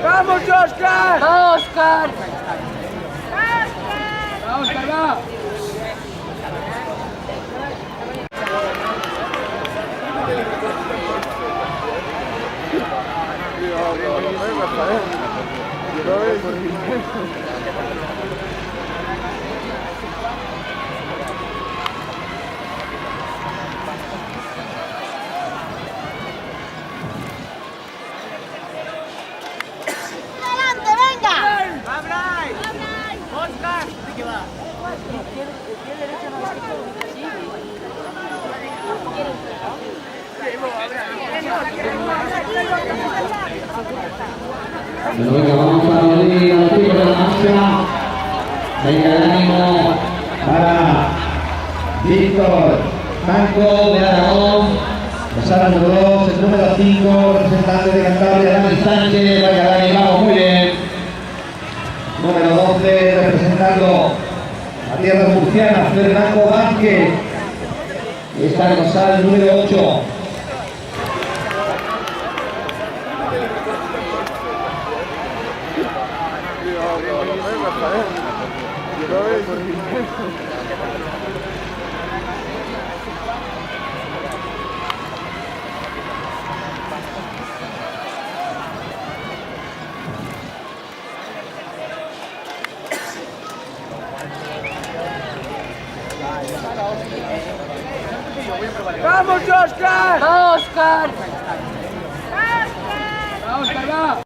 ¡Vamos, Oscar! ¡Va, Oscar! ¡Va, Oscar, va! ¡Adelante, venga! ¡Oscar! ¿Qué va? Bueno, venga, vamos a aplaudir a los chicos de la marcha. Venga, el ánimo para Víctor Manco de Aragón. Pasar al número 2, el número 5, representante de Cantabria, Dani Sánchez. Venga, Dani, vamos, muy bien. Número 12, representando a tierra murciana, Fernando Vázquez. Está el número 8. ¡Vamos, Oscar! ¡Va, Oscar! ¡Va, Oscar, va!